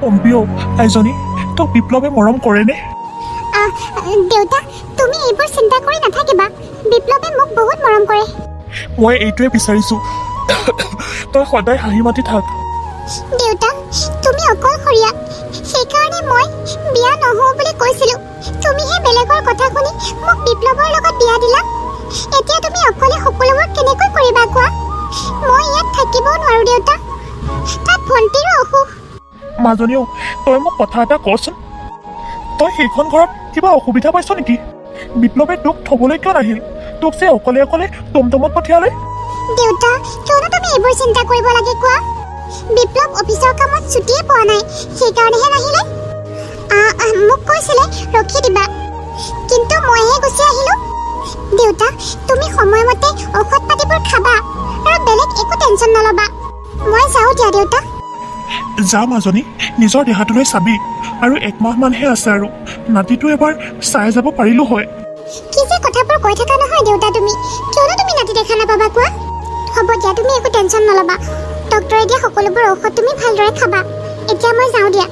অম্পিও আইজনী তোক বিপ্লৱে মৰম কৰেনে? দেউতা তুমি এইবোৰ চিন্তা কৰি নাথাকিবা, বিপ্লৱে মোক বহুত মৰম কৰে। মই এইটোৱে বিচাৰিছোঁ তই সদায় হাঁহি মাতি থাক। দেউতা তুমি অকলশৰীয়া, সেইকাৰণে মই বিয়া নহওঁ বুলি কৈছিলোঁ। তুমিহে বেলেগৰ কথা শুনি মোক বিপ্লৱৰ লগত বিয়া দিলা। এতিয়া তুমি অকলে সকলোবোৰ কেনেকৈ কৰিবা কোৱা? মই ইয়াত থাকিবও নোৱাৰোঁ দেউতা, তাত ভণ্টিৰো অসুখ। মাজনীও তই মোক কথা এটা কচোন, তই সেইখন ঘৰত কিবা অসুবিধা পাইছ নেকি? বিপ্লৱে তোক থ'বলৈ কিয় নাহিল? তোক যে অকলে অকলে টমটমত পঠিয়ালে। দেউতা কিয়নো তুমি এইবোৰ চিন্তা কৰিব লাগে কোৱা? বিপ্লৱ অফিচৰ কামত ছুটিয়ে পোৱা নাই, সেইকাৰণেহে নাহিলে। মোক কৈছিলে ৰখি দিবা, কিন্তু মইহে গুচি আহিলোঁ। দেউতা তুমি সময়মতে ঔষধ পাতিবোৰ খাবা আৰু বেলেগ একো টেনশ্যন নল'বা। মই যাওঁ দিয়া দেউতা। যা মাজনী, নিজৰ দেহাটোলৈ চাবি। আৰু 1 মাহমানহে আছে, আৰু নাতিটো এবাৰ চাই যাব পাৰিলোঁ হয়। কি যে কথাবোৰ কৈ থাকা নহয় দেউতা তুমি, কিয়নো তুমি নাতি দেখা নাপাবা কোৱা? হ'ব দিয়া, তুমি একো টেনশ্যন নল'বা। ডক্টৰে দিয়া সকলোবোৰ ঔষধ তুমি ভালদৰে খাবা। এতিয়া মই যাওঁ দিয়া।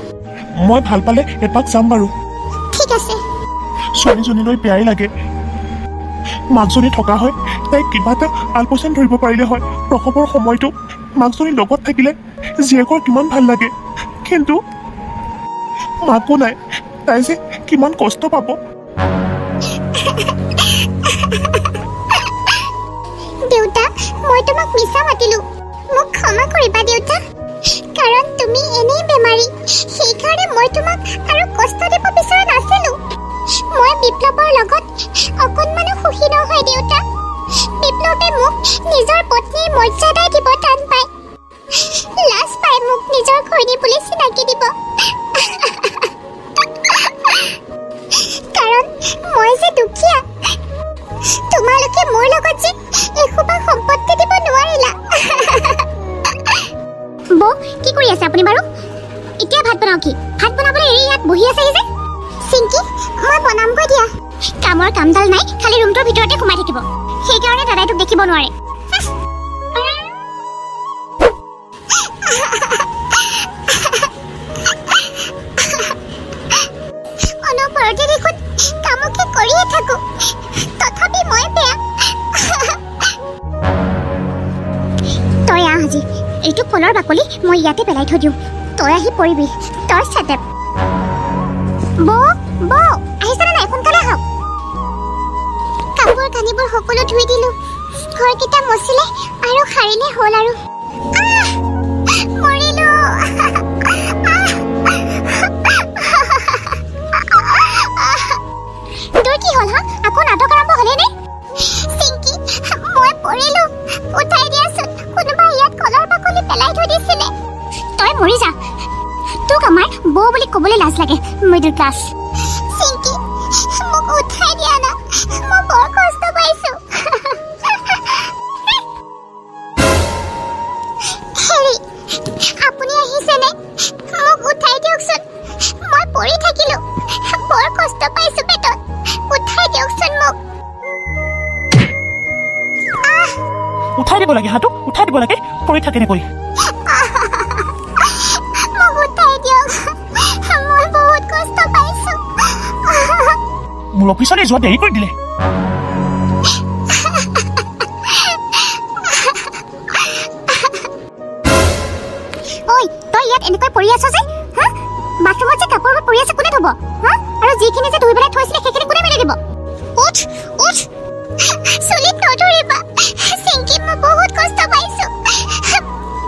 মই ভাল পালে এপাক যাম বাৰু। ঠিক আছে। ছোৱালীজনীলৈ বেয়াই লাগে, মাকজনী থকা হয় তাইক কিবা এটা আলপৈচান ধৰিব পাৰিলে হয়। প্ৰসৱৰ সময়তো মাকজনী লগত থাকিলে জীয়েকৰ কিমান ভাল লাগে, কিন্তু মাকো নাই, তাই যে কিমান কষ্ট পাব। দেউতা মই তোমাক মিছা মাতিলোঁ, মোক ক্ষমা কৰিবা দেউতা। কাৰণ তুমি এনেই বেমাৰী, সেইকাৰণে মই তোমাক আৰু কষ্ট দিব বিচৰা নাছিলোঁ। মই বিপ্লৱৰ লগত অকণমানো সুখী নহয় দেউতা। বিপ্লৱে মোক নিজৰ পত্নীৰ মৰ্যাদাই দিব টান পায়, লাজ পায় মোক নিজৰ ঘৈণী বুলি চিনাকি দিব। কাৰণ মই যে দুখীয়া, তোমালোকে মোৰ লগত যে এসোপা সম্পত্তি দিব নোৱাৰিলা। বৌ কি কৰি আছে আপুনি বাৰু? এতিয়া ভাত বনাওঁ কি? ভাত বনাবলৈ এৰি ইয়াত বহি আছেহি যে? চিংকি মই বনামগৈ দিয়া। কামৰ কামডাল নাই, খালি ৰুমটোৰ ভিতৰতে সোমাই থাকিব, সেইকাৰণে দাদাই তোক দেখিব নোৱাৰে। অনবৰতে দেখোন কামকে কৰিয়ে থাকোঁ, তথাপি মই বেয়া। তই আহ আজি, এইটো ফলৰ বাকলি মই ইয়াতে পেলাই থৈ দিওঁ, তই আহি পৰিবি। তই চেটেপ বৌ আহিছেনে নাই? সোনকালে আহক। কাপোৰ কানিবোৰ সকলো ধুই দিলোঁ, ঘৰকেইটা মচিলে আৰু সাৰিলে হ'ল। আৰু মৰিলোঁ। তোৰ কি হ'ল হা? আকৌ নাটক আৰম্ভ হ'লেই নে? চিংকি মই পৰিলোঁ, উঠাই দিয়াচোন। কোনোবা ইয়াত কলৰ বাকলি পেলাই থৈ দিছিলে। তই মৰি যা, তোক আমাৰ বৌ বুলি ক'বলৈ লাজ লাগে, মিডল ক্লাছ। চিংকি মোক উঠাই দিয়া না, মই বৰ কষ্ট পাইছোঁ। হেৰি আপুনি আহিছেনে? মোক উঠাই দিয়কচোন, মই পৰি থাকিলোঁ, বৰ কষ্ট পাইছোঁ পেটত। উঠাই দিয়কচোন মোক। উঠাই দিব লাগে, হাতটো উঠাই দিব লাগে, পৰি থাকে নেকৈ? মোক উঠাই দিয়ক, মই বহুত কষ্ট পাইছোঁ। মোৰ অফিচলৈ যোৱা দেৰি কৰি দিলে। ঐ তই ইয়াত এনেকৈ পৰি আছ যে? হা, বাথৰুমত যে কাপোৰবোৰ পৰি আছে কোনে ধুব? হা, আৰু যিখিনি যে ধুই পেলাই থৈছিলে সেইখিনি কোনে মেলি দিব? উঠ উঠ, চুলিত নধৰিবা। চিংকি মই বহুত কষ্ট পাইছোঁ,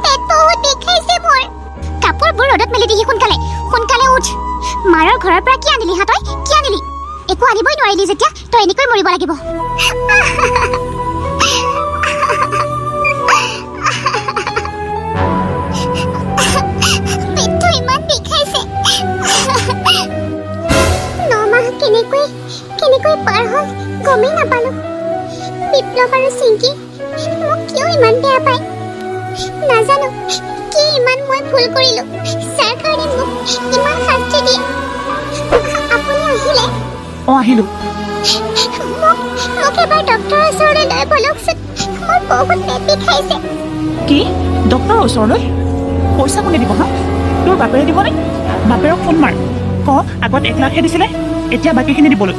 পেট বহুত বিষাইছে মোৰ। কাপোৰবোৰ ৰ'দত মেলি দিহি, সোনকালে সোনকালে উঠ। মাৰৰ ঘৰৰ পৰা কি আনিলি হা? তই কি আনিলি? একো আনিবই নোৱাৰিলি যেতিয়া তই এনেকৈ মৰিব লাগিব। পেটটো ইমান বিষাইছে। 9 মাহ কেনেকৈ পাৰ হ'ল গমেই নাপালোঁ। বিপ্লৱ আৰু চিংকি মোক কিয় ইমান বেয়া পায় নাজানো। কি ইমান মই ভুল কৰিলোঁ যাৰ কাৰণে মোক ইমান শাস্তি দিয়ে? আপুনি আহিলে? আহিলোঁ। মোক এবাৰ ডক্টৰৰ ওচৰলৈ লৈ বলকচোন, মোৰ বহুত পেট বিষাইছে। কি ডক্টৰৰ ওচৰলৈ? পইচা কোনে দিব হা? তোৰ বাপেৰে দিবনে? বাপেৰক ফোন মাৰ, ক আগত 1 লাখহে দিছিলে, এতিয়া বাকীখিনি দিবলৈ।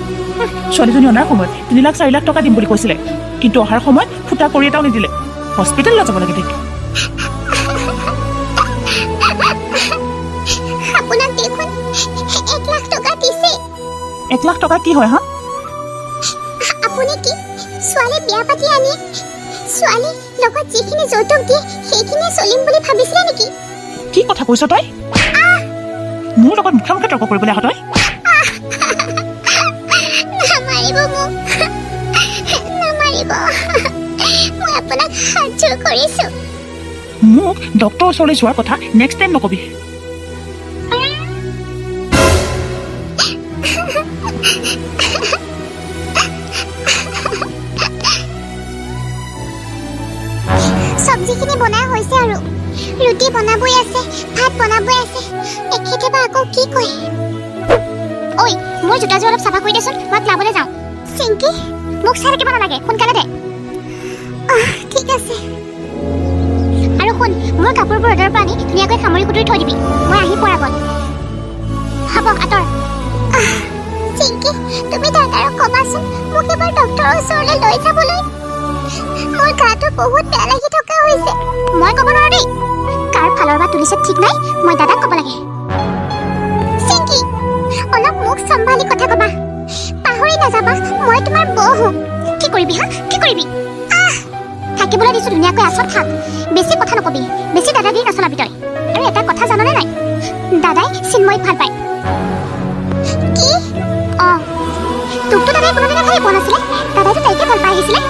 ছোৱালীজনী অনাৰ সময়ত 3 লাখ 4 লাখ টকা দিম বুলি কৈছিলে, কিন্তু অহাৰ সময়ত ফুটা কৰি এটাও নিদিলে। হস্পিটেললৈ যাব লাগে দেখি। আপোনাক দেখোন 1 লাখ টকা দিছে। 1 লাখ টকা কি হয় হা? আপুনি কি ছোৱালী বিয়া পাতি আনি ছোৱালীৰ লগত যিখিনি যৌতুক দিয়ে সেইখিনিয়ে চলিম বুলি ভাবিছিলে নেকি? কি কথা কৈছ তই? মোৰ লগত মুখে মুখে তৰ্ক কৰিবলৈ আহ তই? নামাৰিব মোক, নামাৰিব। মই আপোনাক হাত জোৰ কৰিছো। মোক ডক্টৰৰ ওচৰলৈ যোৱাৰ কথা নেক্সট টাইম নকবি। চব্জিখিনি বনাই হৈছে আৰু ৰুটি বনাবই আছে, ভাত বনাবই আছে। এখেতে বা আকৌ কি কয়? ঐ মোৰ জোতাযোৰ অলপ চাফা কৰি দেচোন, মই ক্লাবলৈ যাওঁ। চিংকি মোক চাই থাকিব নালাগে, সোনকালে দে। ঠিক আছে। আৰু শুন, মোৰ কাপোৰবোৰ ৰ'দৰ পৰা আনি ধুনীয়াকৈ সামৰি কুটুৰি থৈ দিবি, মই আহি পোৱাৰ আগত। হ'ব আঁতৰ। চিংকি তুমি দাদাৰক ক'বাচোন মোক এবাৰ ডক্টৰৰ ওচৰলৈ লৈ যাবলৈ। মোৰ গাটো বহুত বেয়া লাগি থকা হৈছে। মই ক'ব নোৱাৰো দেই, কাৰ ফালৰ পৰা তুলিছে ঠিক নাই, মই দাদাক ক'ব লাগে। চিংকি অলপ মোক চম্ভালি কথা ক'বা, পাহৰি নাযাবা মই তোমাৰ বৌ হওঁ। কি কৰিবি হা, কি কৰিবি? থাকিবলৈ দিছো ধুনীয়াকৈ আচত থাক, বেছি কথা নকবি, বেছি দাদাগিৰি নচলাবি তই। আৰু এটা কথা জাননে নাই, দাদাই চিন্ময়ীক ভাল পায়। কি? তোকতো দাদাই কোনোদিনে ভালেই পোৱা নাছিলে, দাদাইতো তাইকে ভাল পাই আহিছিলে।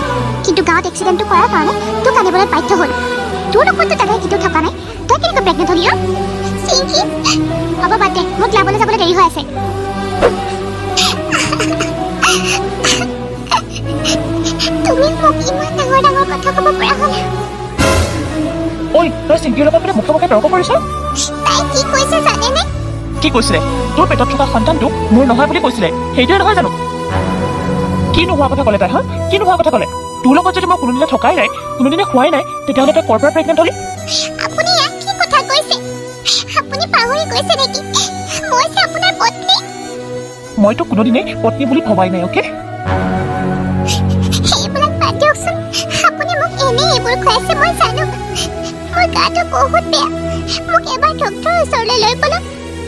কিন্তু গাঁৱত এক্সিডেণ্টটো কৰাৰ কাৰণে তোক আনিবলৈ বাধ্য হ'ল। তোৰ লগততো দাদাই কেতিয়াও থকা নাই, তই কেনেকৈ প্ৰেগনেণ্ট হলি? চিংকি হ'ব বাদ দে, মোক ক্লাবলৈ যাবলৈ দেৰি হৈ আছে। তুমি মোক ইমান ডাঙৰ ডাঙৰ কথা ক'ব পৰা হ'লা। ঐ তই চিংকিৰ লগত বোলে মুখে মুখে তৰ্ক কৰিছ? তাই কি কৈছে জানেনে? কি কৈছিলে? তোৰ পেটত থকা সন্তানটো মোৰ নহয় বুলি কৈছিলে, সেইটোৱে নহয় জানো? কি নোহোৱা কথা ক'লে তাই হা? কি নোহোৱা কথা ক'লে? তোৰ লগত যদি মই কোনোদিনে থকাই নাই, কোনোদিনে খোৱাই নাই, তেতিয়াহ'লে তই ক'ৰ পৰা প্ৰেগনেণ্ট হলি? আপুনি ইয়াক কি কথা কৈছে? আপুনি পাহৰি গৈছে নেকি? মই যে আপোনাৰ পত্নী। মইতো কোনোদিনেই পত্নী বুলি ভবাই নাই, অ'কে? এইবিলাক বাদ দিয়কচোন, আপুনি মোক এনেই এইবোৰ খুৱাইছে মই জানো। মোৰ গাটো বহুত বেয়া, মোক এবাৰ ডক্টৰৰ ওচৰলৈ লৈ বলক।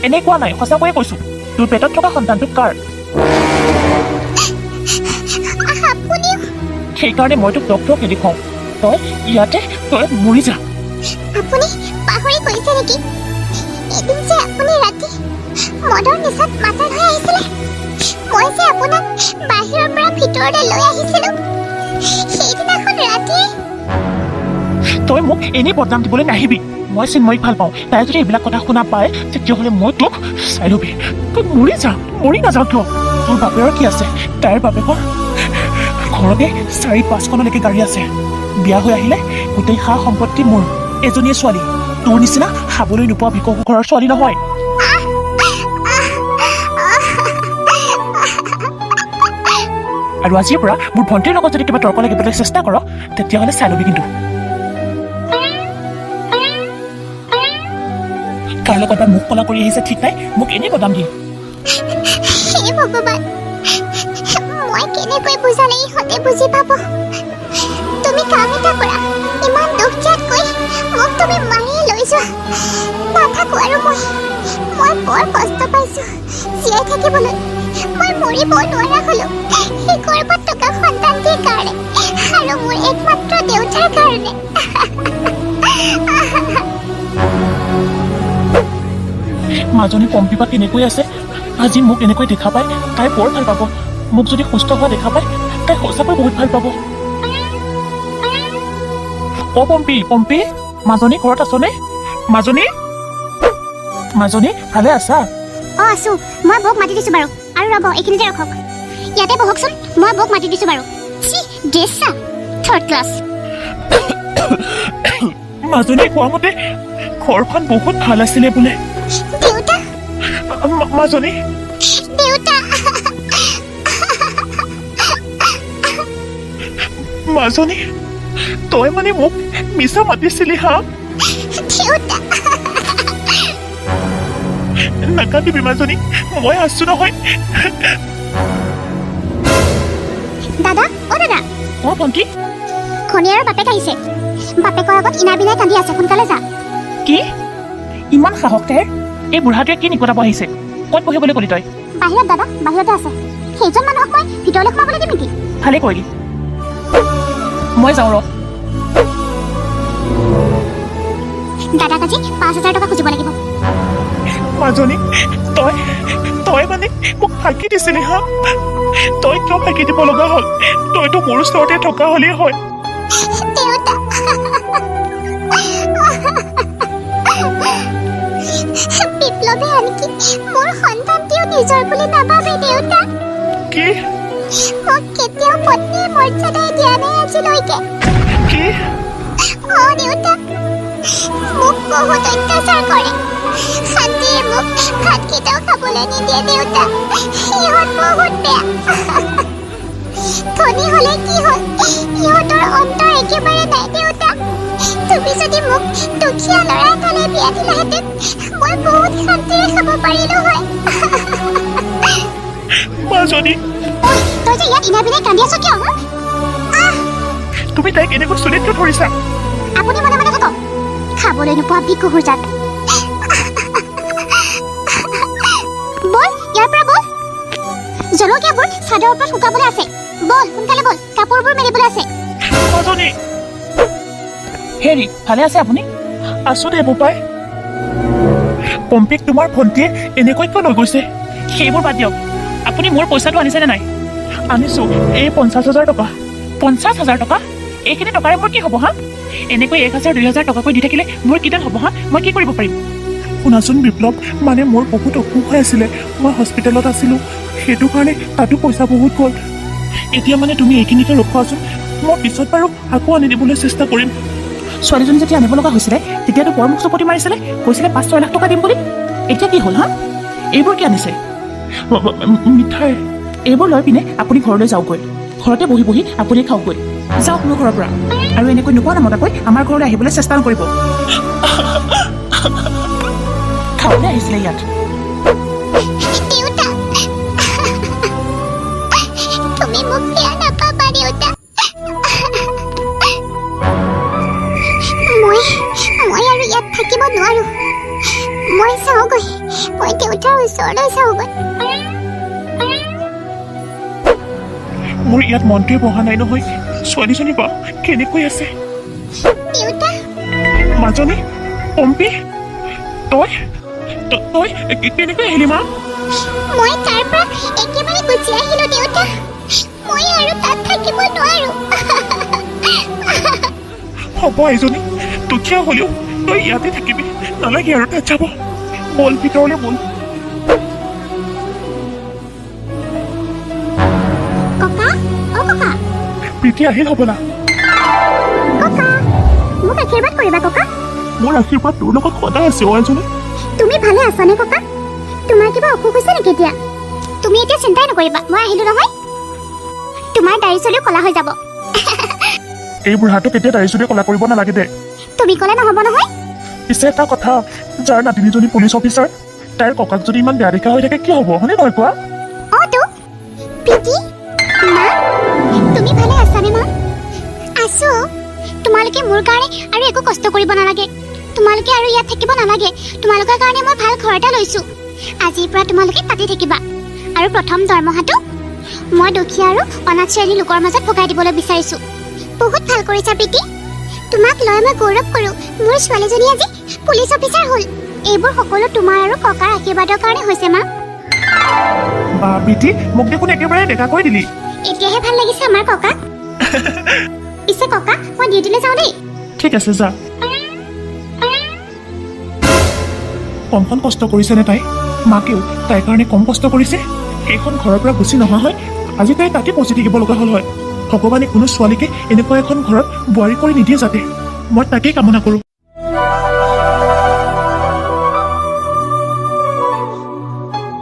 এনে কোৱা নাই, সঁচাকৈয়ে কৈছো। তোৰ পেটত থকা সন্তানটো কাৰ? আপুনিও? সেইকাৰণে মই তোক ডক্টৰক নেদেখাওঁ। তই ইয়াতে তই মৰি যা। আপুনি পাহৰি গৈছে নেকি? এদিন যে আপুনি ৰাতি মদৰ নিচাত মাতাল হৈ আহিছিলে, মই যে আপোনাক বাহিৰৰ পৰা ভিতৰলৈ লৈ আহিছিলো। সেইদিনাখন ৰাতিয়ে তই মোক এনেই বদনাম দিবলৈ নাহিবি। মই চিন্ময়ীক ভাল পাওঁ, তাই যদি এইবিলাক কথা শুনা পায় তেতিয়াহ'লে মই তোক চাই ল'বি। তই মৰি যা, মৰি নাযাওঁ কিয়? তোৰ বাপেৰৰ কি আছে? তাইৰ বাপেকৰ ঘৰতে 4-5খনলৈকে গাড়ী আছে। বিয়া হৈ আহিলে গোটেই সা সম্পত্তি মোৰ। এজনীয়ে ছোৱালী, তোৰ নিচিনা খাবলৈ নোপোৱা ভিকহু ঘৰৰ ছোৱালী নহয়। আৰু আজিৰ পৰা মোৰ ভণ্টিৰ লগত যদি কিবা তৰ্ক লাগিবলৈ চেষ্টা কৰ তেতিয়াহ'লে চাই ল'বি কিন্তু। কাৰ লগত বা মুখ কলা কৰি আহিছে ঠিক নাই, মোক এনেই বদাম দিয়ে। হে ভগৱান, মই কেনেকৈ বুজালে ইহঁতে বুজি পাব? তুমি কাম এটা কৰা, ইমান দুখ দিয়াতকৈ মোক তুমি মাৰিয়ে লৈ যোৱা। নাথাকো আৰু মই বৰ কষ্ট পাইছো জীয়াই থাকিবলৈ। মই মৰিব নোৱাৰা হলো সেই গৰ্ভত থকা সন্তানটিৰ কাৰণে আৰু মোৰ একমাত্ৰ দেউতাৰ কাৰণে। মাজনী পম্পীপা কেনেকৈ আছে? আজি মোক এনেকৈ দেখা পাই তাই বৰ ভাল পাব। মোক যদি সুস্থ হোৱা দেখা পায় তাই সঁচাকৈ বহুত ভাল পাব। অ পম্পী, পম্পী, মাজনী ঘৰত আছনে? মাজনী, মাজনী ভালে আছা? আছো, মই বৌক মাতি দিছো বাৰু। আৰু ৰ'ব, এইখিনিতে ৰখক, ইয়াতে বহকচোন। মই বৌক মাতি দিছো বাৰু। ড্ৰেছা থাৰ্ড ক্লাছ। মাজনী কোৱা মতে ঘৰখন বহুত ভাল আছিলে বোলে। দেউতা, মাজনী, দেউতা, মাজনী, তই মানে মোক মিছা মাতিছিলি হা? দেউতা। নাকান্দিবি মাজনী, মই আছো নহয়। দাদা অ দাদা, অঁ ভণ্টি, খনি আৰু বাপেক আহিছে। বাপেকৰ আগত ইনা বিনাই কান্দি আছে, সোনকালে যা। কি ইমান সাহস তাইৰ? এই বুঢ়াটোৱে কি নিকটাব আহিছে? ক'ত বহিবলৈ ক'লি তই? বাহিৰত দাদা, বাহিৰতে আছে। সেইজন মানুহক মই ভিতৰলৈ সোমাবলৈ দিম নেকি? ভালে কৰিলি, মই যাওঁ ৰ। দাদাক আজি 5,000 টকা খুজিব লাগিব। মাজনী, তই মানে মোক ফাঁকি দিছিলি হা? তই কিয় ফাঁকি দিব লগা হ'ল? তইতো মোৰ ওচৰতে থকা হ'লেই হয়। দেউতা, বিপ্লৱে আনকি মোৰ সন্তানটিও নিজৰ বুলি নাভাবে দেউতা। কি মোক কেতিয়াও পত্নীৰ মৰ্যাদাই দিয়া নাই আজিলৈকে। কি অ দেউতা, মোক বহুত অত্যাচাৰ কৰে। শান্তিয়ে মোক ভাতকেইটাও খাবলৈ নিদিয়ে দেউতা। সিহঁত বহুত বেয়া। ধনী হ'লে কি হ'ল, সিহঁতৰ অন্তৰ একেবাৰে নাই দেউতা। তুমি যদি মোক দুখীয়া ল'ৰা এটালৈ বিয়া দিলাহেঁতেন, মই বহুত শান্তিৰে খাব পাৰিলো হয়। মাজনী, ঐ, তই যে ইয়াত ইনা বিনাই কান্দি আছ কিয়? তুমি তাইক এনেকৈ চুলিত কিয় ধৰিছা? আপুনি মনে মনে থাকক, খাবলৈ নোপোৱা বিকুহুৰ জাত। বল ইয়াৰ পৰা বল। জলকীয়াবোৰ চাদৰ ওপৰত শুকাবলৈ আছে। বল সোনকালে বল, কাপোৰবোৰ মেলিবলৈ আছে। মাজনী, হেৰি, ভালে আছে আপুনি? আছো দে বোপাই। পম্পীক তোমাৰ ভণ্টিয়ে এনেকৈ কিয় লৈ গৈছে? সেইবোৰ বাদ দিয়ক, আপুনি মোৰ পইচাটো আনিছেনে নাই? আনিছো, এই 50,000 টকা। 50,000 টকা? এইখিনি টকাৰে মোৰ কি হ'ব হা? এনেকৈ 1,000 2,000 টকাকৈ দি থাকিলে মোৰ কিডাল হ'ব হা? মই কি কৰিব পাৰিম? শুনাচোন বিপ্লৱ, মানে মোৰ বহুত অসুখ হৈ আছিলে, মই হস্পিটেলত আছিলোঁ, সেইটো কাৰণে তাতো পইচা বহুত গ'ল। এতিয়া মানে তুমি এইখিনিকে ৰখোৱাচোন, মই পিছত বাৰু আকৌ আনি দিবলৈ চেষ্টা কৰিম। ছোৱালীজনী যেতিয়া আনিব লগা হৈছিলে তেতিয়াতো বৰ মোক চপতি মাৰিছিলে, কৈছিলে 5-6 লাখ টকা দিম বুলি। এতিয়া কি হ'ল হা? এইবোৰ কি আনিছে? মিঠাই। এইবোৰ লৈ পিনে আপুনি ঘৰলৈ যাওকগৈ। ঘৰতে বহি বহি আপুনি খাওকগৈ। যাওক মোৰ ঘৰৰ পৰা, আৰু এনেকৈ নোপোৱা নমতাকৈ আমাৰ ঘৰলৈ আহিবলৈ চেষ্টা নকৰিব। খাবলৈ আহিছিলে ইয়াত। দেউতা, তুমি মোক বেয়া নাপাবা দেউতা। মই আৰু ইয়াত থাকিব নোৱাৰো। মই চাওঁগৈ, মই দেউতাৰ ওচৰলৈ চাওঁগৈ। মোৰ ইয়াত মনটোৱে বহা নাই নহয়। ছোৱালীজনী বা কেনেকৈ আছে? দেউতা, মাজনী, পম্পী, তই কেনেকৈ আহিলি মা? মই তাৰ পৰা একেবাৰে গুচি আহিলো দেউতা। মই আৰু তাত থাকিব নোৱাৰো। হ'ব এজনী, দুখীয়া হ'লেও তই ইয়াতে থাকিবি, নালাগে আৰু তাত যাব। বল ভিতৰলৈ বল। ককা, অ ককা, প্ৰীতি আহিল হ'বলা। ককা, মোক আশীৰ্বাদ কৰিবা ককা। মোৰ আশীৰ্বাদ তোৰ লগত সদায় আছে অ এজনী। তুমি ভালে আছানে ককা? তোমাৰ কিবা অসুখ হৈছে নেকি এতিয়া? তুমি এতিয়া চিন্তাই নকৰিবা, মই আহিলো নহয়। তোমাৰ দাড়ি চুলিও কলা হৈ যাব। এই বুঢ়াটোক এতিয়া দাড়ি চুলি কলা কৰিব নালাগে দে। তুমি ক'লে নহ'ব নহয়। পিছে এটা কথা, যাৰ নাতিনীজনী পুলিচ অফিচাৰ, তাইৰ ককাক যদি ইমান বেয়া দেখা হৈ থাকে কি হ'ব, হয়নে নহয় কোৱা? অ তো প্ৰীতি, মা, তুমি ভালে আছানে মা? আছো। তোমালোকে মোৰ কাৰণে আৰু একো কষ্ট কৰিব নালাগে। তোমালোকে আৰু ইয়াত থাকিব নালাগে। তোমালোকৰ কাৰণে মই ভাল ঘৰ এটা লৈছো। আজিৰ পৰা তোমালোকে তাতে থাকিবা। আৰু প্ৰথম দৰমহাটো মই দুখীয়া আৰু অনাথ শ্ৰেণীৰ লোকৰ মাজত ভগাই দিবলৈ বিচাৰিছো। বহুত ভাল কৰিছা প্ৰীতি। তোমাক লৈ মই গৌৰৱ কৰোঁ। মোৰ ছোৱালীজনী আজি পুলিচ অফিচাৰ হ'ল। এইবোৰ সকলো তোমাৰ আৰু ককাৰ আশীৰ্বাদৰ কাৰণে হৈছে মা। বা প্ৰীতি, মোক দেখোন একেবাৰে ডেকা কৈ দিলি। এতিয়াহে ভাল লাগিছে আমাৰ ককাক। পিছে ককা, মই ডিউটিলৈ যাওঁ দেই। ঠিক আছে যা। কমখন কষ্ট কৰিছেনে তাই? মাকেও তাইৰ কাৰণে কম কষ্ট কৰিছে? সেইখন ঘৰৰ পৰা গুচি নহা হয় আজি তাই তাতে পচি থাকিব লগা হ'ল হয়। ভগৱানে কোনো ছোৱালীকে এনেকুৱা এখন ঘৰত বোৱাৰী কৰি নিদিয়ে যাতে। মই তাকেই কামনা কৰোঁ।